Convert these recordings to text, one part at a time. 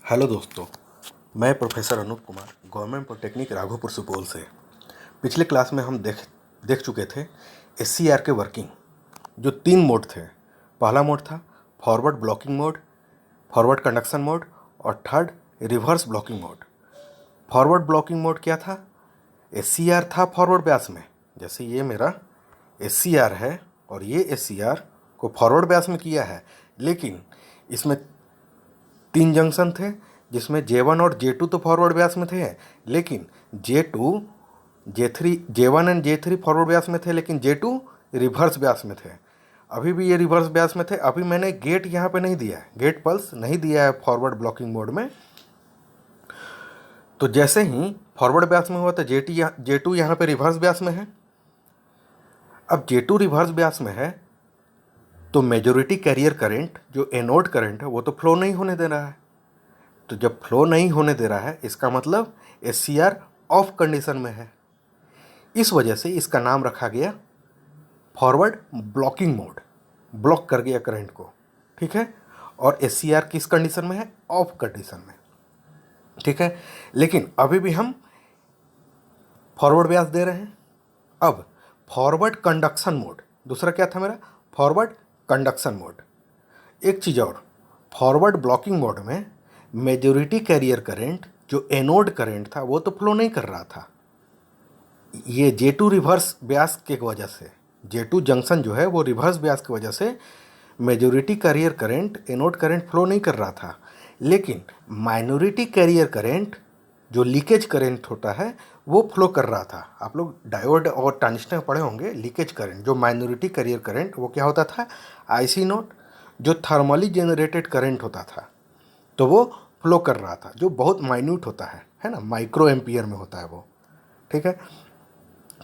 Hello दोस्तों, मैं professor Anup Kumar government polytechnic Raghopur Supaul से। पिछले क्लास में हम देख चुके थे एससीआर के वर्किंग। जो 3 मोड थे, पहला मोड था forward blocking mode, forward conduction mode और third reverse blocking mode. Forward blocking mode क्या था? एससीआर था फॉरवर्ड ब्यास में। जैसे ये मेरा एससीआर है और ये एससीआर को फॉरवर्ड ब्यास में किया है, लेकिन इसमें 3 जंक्शन थे जिसमें J1 और J2 तो फॉरवर्ड ब्यास में थे, लेकिन J2 J3 J1 and J3 forward Beas में थे, लेकिन J2 रिवर्स ब्यास में थे। अभी भी ये रिवर्स ब्यास में थे। अभी मैंने गेट यहाँ पे नहीं दिया है, गेट पल्स नहीं दिया है फॉरवर्ड ब्लॉकिंग मोड में। तो जैसे ही फॉरवर्ड ब्यास में हुआ तो J2 यहाँ पे रिवर्स ब्यास में है। अब J2 रिवर्स ब्यास में है तो मेजोरिटी कैरियर करंट जो एनोड करंट है वो तो फ्लो नहीं होने दे रहा है। तो जब फ्लो नहीं होने दे रहा है, इसका मतलब एससीआर ऑफ कंडीशन में है। इस वजह से इसका नाम रखा गया फॉरवर्ड ब्लॉकिंग मोड, ब्लॉक कर गया करंट को। ठीक है, और एससीआर किस कंडीशन में है? ऑफ कंडीशन में। ठीक है, लेकिन अभी भी हम फॉरवर्ड ब्यास दे रहे हैं। अब फॉरवर्ड कंडक्शन मोड, दूसरा क्या था मेरा? Forward conduction mode. एक चीज़ और, फॉरवर्ड ब्लॉकिंग मोड में मेजोरिटी कैरियर करंट जो एनोड करंट था वो तो फ्लो नहीं कर रहा था। ये J2 रिवर्स ब्यास के वजह से, J2 जंक्शन जो है वो रिवर्स ब्यास की वजह से majority carrier current anode current flow नहीं कर रहा था, लेकिन माइनॉरिटी कैरियर करंट जो लीकेज करंट होता है वो फ्लो कर रहा था। आप लोग डायोड और ट्रांजिस्टर पढ़े होंगे। लीकेज करंट जो माइनॉरिटी कैरियर करंट वो क्या होता था? IC नोट, जो थर्मली जनरेटेड करंट होता था तो वो फ्लो कर रहा था, जो बहुत माइन्यूट होता है ना, माइक्रो एम्पियर में होता है वो। ठीक है,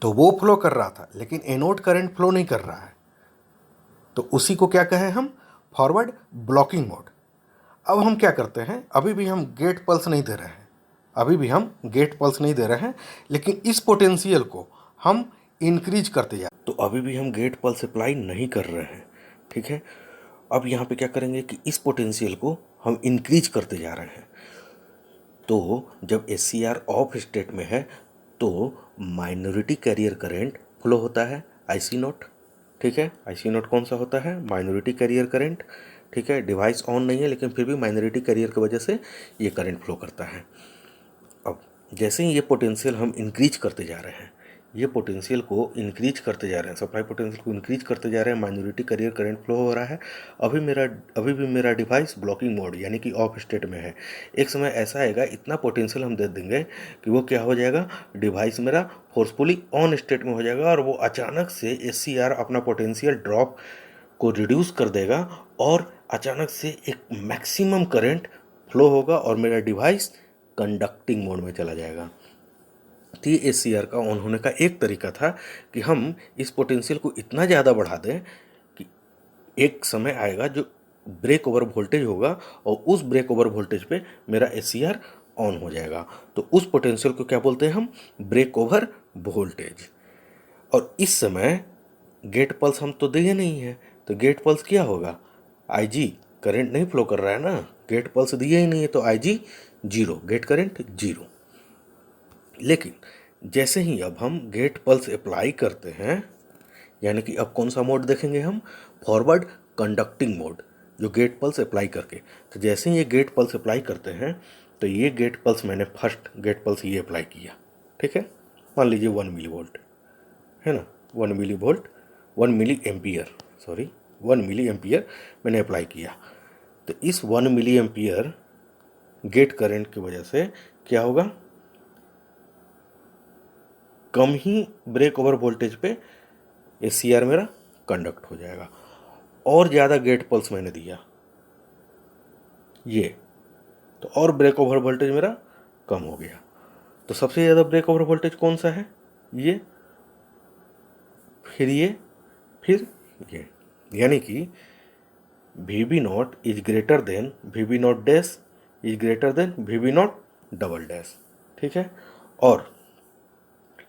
तो वो फ्लो कर रहा था, लेकिन एनोड करंट फ्लो नहीं कर रहा है। तो उसी को क्या कहें हम? Forward blocking mode. अब हम क्या करते हैं? अभी भी हम गेट पल्स नहीं दे रहे हैं, लेकिन इस पोटेंशियल को हम इंक्रीज करते जा। तो अभी भी हम गेट पल्स अप्लाई नहीं कर रहे हैं। ठीक है, अब यहाँ पे क्या करेंगे कि इस पोटेंशियल को हम इंक्रीज करते जा रहे हैं। तो जब एससीआर ऑफ स्टेट में है तो माइनॉरिटी कैरियर करंट फ्लो होता है IC नोट। ठीक है, IC नोट कौन सा होता है? Minority carrier current. ठीक है, डिवाइस ऑन नहीं है लेकिन फिर भी माइनॉरिटी कैरियर की वजह से ये करंट फ्लो करता है। अब जैसे ही ये पोटेंशियल हम इंक्रीज करते जा रहे हैं, ये पोटेंशियल को इंक्रीज करते जा रहे हैं, सप्लाई पोटेंशियल को इंक्रीज करते जा रहे हैं, माइनॉरिटी कैरियर करंट फ्लो हो रहा है। अभी भी मेरा डिवाइस ब्लॉकिंग मोड यानी कि ऑफ स्टेट में है। एक समय ऐसा आएगा, इतना पोटेंशियल हम दे देंगे कि वो क्या हो जाएगा, डिवाइस मेरा फोर्सफुली ऑन स्टेट में हो जाएगा और वो अचानक से एससीआर अपना पोटेंशियल ड्रॉप को रिड्यूस कर देगा और अचानक से एक मैक्सिमम करंट फ्लो होगा और मेरा डिवाइस कंडक्टिंग मोड में चला जाएगा। तो ये एससीआर का ऑन होने का एक तरीका था कि हम इस पोटेंशियल को इतना ज़्यादा बढ़ा दें कि एक समय आएगा जो ब्रेक ओवर वोल्टेज होगा और उस ब्रेक ओवर वोल्टेज पे मेरा एससीआर ऑन हो जाएगा। तो उस पोटेंशियल को क्या बोलते हैं हम? Break over voltage. और इस समय गेट पल्स हम तो दिए नहीं है, तो गेट पल्स क्या होगा? IG करंट नहीं फ्लो कर रहा है ना, गेट पल्स दिए ही नहीं है तो IG 0, गेट करंट 0। लेकिन जैसे ही अब हम गेट पल्स अप्लाई करते हैं, यानी कि अब कौन सा मोड देखेंगे हम? फॉरवर्ड कंडक्टिंग मोड, जो गेट पल्स अप्लाई करके। तो जैसे ही ये गेट पल्स अप्लाई करते हैं तो ये गेट पल्स मैंने फर्स्ट गेट पल्स ये अप्लाई किया। ठीक है, मान लीजिए 1 मिली वोल्ट है ना, 1 milli volt 1 milli ampere, sorry 1 milli ampere मैंने अप्लाई किया। तो इस 1 मिली एम्पियर गेट करंट की वजह से क्या होगा? कम ही ब्रेक ओवर वोल्टेज पे एससीआर मेरा कंडक्ट हो जाएगा। और ज़्यादा गेट पल्स मैंने दिया ये, तो और ब्रेक ओवर वोल्टेज मेरा कम हो गया। तो सबसे ज़्यादा ब्रेक ओवर वोल्टेज कौन सा है? ये, फिर ये, फिर ये, यानी कि VB not is greater than VB not dash is greater than VB not double dash. ठीक है, और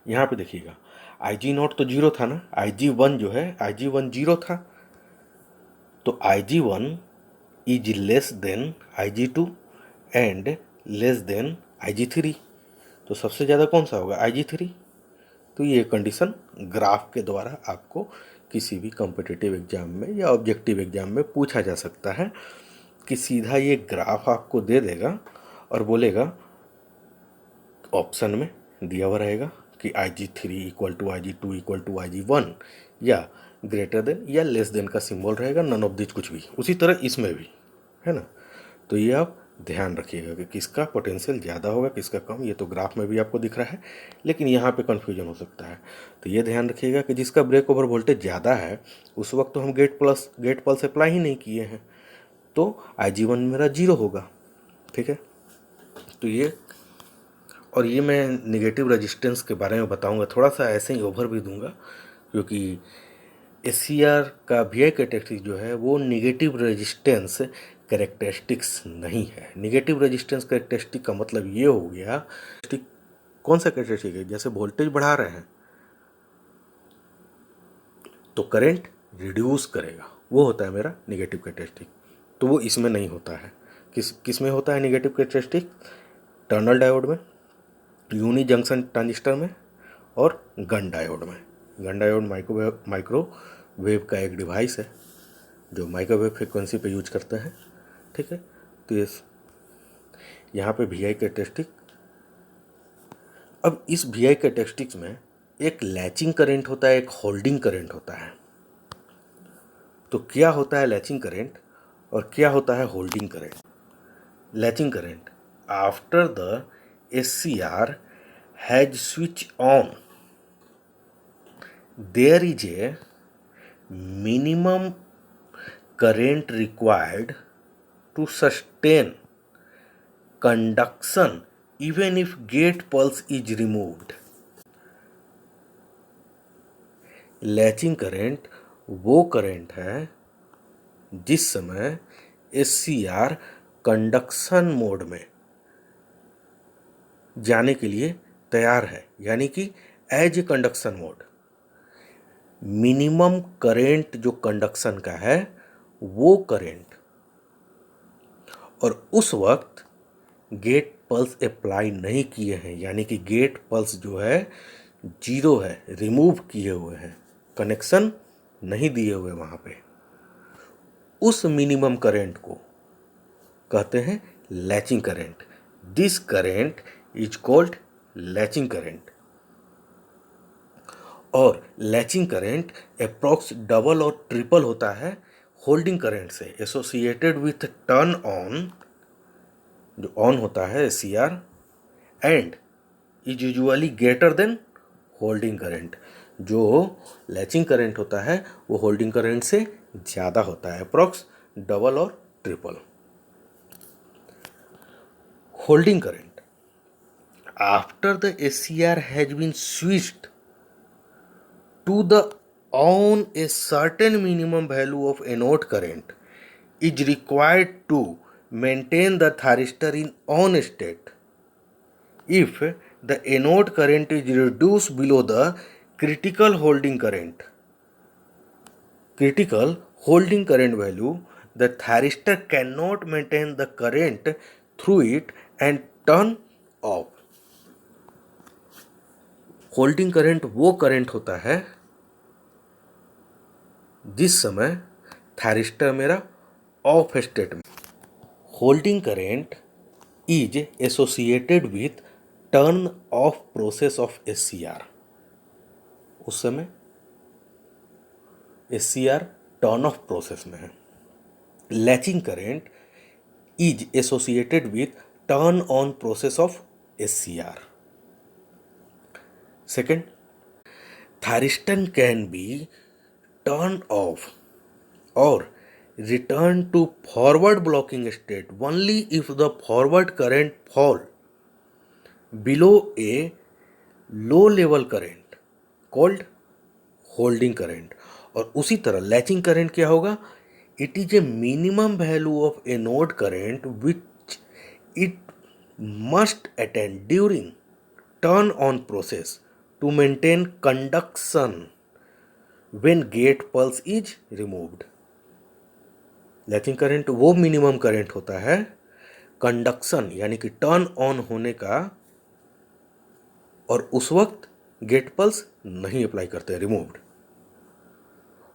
यहाँ पे देखिएगा IG नॉट तो 0 था ना, IG1 जो है IG1 0 था, तो IG1 is less than IG2 and less than Ig3। तो सबसे ज़्यादा कौन सा होगा? Ig3। तो ये कंडीशन ग्राफ के द्वारा आपको किसी भी कॉम्पिटिटिव एग्जाम में या ऑब्जेक्टिव एग्जाम में पूछा जा सकता है कि सीधा ये ग्राफ आपको दे देगा और बोलेगा, ऑप्शन में दिया हुआ रहेगा कि Ig3 equal to Ig2 equal to Ig1 या ग्रेटर देन या लेस देन का सिंबल रहेगा, नन ऑफ दिस कुछ भी। उसी तरह इसमें भी है ना। तो ये आप ध्यान रखिएगा कि किसका पोटेंशियल ज़्यादा होगा किसका कम। ये तो ग्राफ में भी आपको दिख रहा है, लेकिन यहाँ पे कन्फ्यूजन हो सकता है। तो ये ध्यान रखिएगा कि जिसका ब्रेक ओवर वोल्टेज ज़्यादा है उस वक्त तो हम गेट पल्स अप्लाई ही नहीं किए हैं, तो Ig1 मेरा 0 होगा। ठीक है, तो ये, और ये मैं निगेटिव रेजिस्टेंस के बारे में बताऊंगा, थोड़ा सा ऐसे ही ओवर भी दूंगा, क्योंकि SCR का VI कैरेक्टरिस्टिक जो है वो निगेटिव रेजिस्टेंस कैरेक्टरिस्टिक्स नहीं है। निगेटिव रेजिस्टेंस कैरेक्टरिस्टिक का मतलब ये हो गया, कौन सा कैरेक्टरिस्टिक है? जैसे वोल्टेज बढ़ा रहे हैं तो करंट रिड्यूस करेगा, वो होता है मेरा निगेटिव कैरेक्टरिस्टिक। तो वो इसमें नहीं होता है। किस में होता है निगेटिव कैरेक्टरिस्टिक? टर्नल डायोड में, यूनी जंक्शन ट्रांजिस्टर में और गन डायोड में। गन डायोड माइक्रोवेव का एक डिवाइस है जो माइक्रोवेव फ्रिक्वेंसी पे यूज करते हैं। ठीक है, तो ये यहाँ पे VI कैरेक्टरिस्टिक। अब इस VI कैरेक्टरिस्टिक्स में एक लैचिंग करंट होता है, एक होल्डिंग करंट होता है। तो क्या होता है लैचिंग करंट और क्या होता है holding current? Latching current, after the SCR has switch on there is a minimum current required to sustain conduction even if gate pulse is removed। Latching current वो करंट है जिस समय SCR कंडक्शन मोड में जाने के लिए तैयार है, यानी कि as a conduction mode. Minimum current जो कंडक्शन का है वो करेंट, और उस वक्त गेट पल्स अप्लाई नहीं किए हैं, यानी कि गेट पल्स जो है 0 है, रिमूव किए हुए हैं, कनेक्शन नहीं दिए हुए वहाँ पे। उस मिनिमम करेंट को कहते हैं latching current. This current is called latching current. और लैचिंग करंट अप्रॉक्स डबल और ट्रिपल होता है होल्डिंग करंट से, एसोसिएटेड विथ टर्न ऑन, जो ऑन होता है SCR, and is usually greater than holding current. जो लैचिंग करंट होता है वो होल्डिंग करंट से ज़्यादा होता है, अप्रॉक्स डबल और triple. Holding current, after the SCR has been switched to the on a certain minimum value of anode current is required to maintain the thyristor in on state. If the anode current is reduced below the critical holding current value, the thyristor cannot maintain the current through it and turn off। Holding current वो current होता है जिस समय thyristor मेरा of state में। Holding current is associated with turn off process of SCR। उस समय SCR turn off process में है। Latching current is associated with turn on process of SCR। Second, thyristor can be turn off or return to forward blocking state only if the forward current fall below a low level current called holding current। और उसी तरह latching current क्या होगा? It is a minimum value of a node current which it must attend during turn on process to maintain conduction when gate pulse is removed। Latching current वो minimum current होता है conduction यानी कि turn on होने का, और उस वक्त गेट पल्स नहीं अप्लाई करते, removed.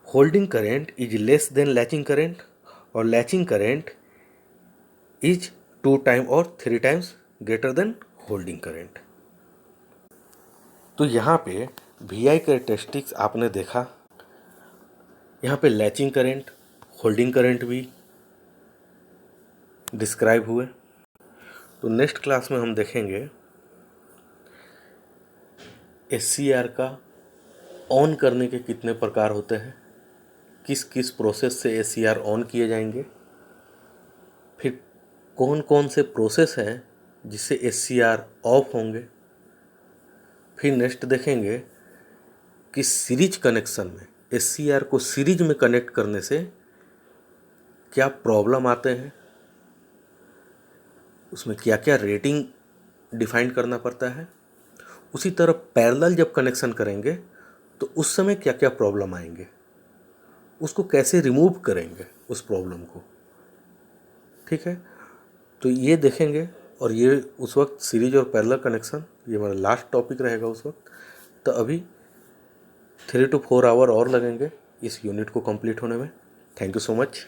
Holding current is less than latching current, और लैचिंग करेंट इज 2 टाइम और 3 times greater than holding current. तो यहाँ पे VI कैरेक्टरिस्टिक्स आपने देखा, यहाँ पे लैचिंग करेंट, होल्डिंग करेंट भी डिस्क्राइब हुए। तो नेक्स्ट क्लास में हम देखेंगे SCR का ऑन करने के कितने प्रकार होते हैं, किस किस प्रोसेस से SCR ऑन किए जाएंगे, फिर कौन कौन से प्रोसेस हैं जिससे SCR ऑफ होंगे। फिर नेक्स्ट देखेंगे कि सीरीज कनेक्शन में SCR को सीरीज में कनेक्ट करने से क्या प्रॉब्लम आते हैं, उसमें क्या क्या रेटिंग डिफाइन करना पड़ता है। उसी तरह पैरेलल जब कनेक्शन करेंगे तो उस समय क्या क्या प्रॉब्लम आएंगे, उसको कैसे रिमूव करेंगे उस प्रॉब्लम को। ठीक है, तो ये देखेंगे, और ये उस वक्त सीरीज और पैरेलल कनेक्शन ये हमारा लास्ट टॉपिक रहेगा उस वक्त। तो अभी 3 to 4 आवर और लगेंगे इस यूनिट को कंप्लीट होने में। Thank you so much.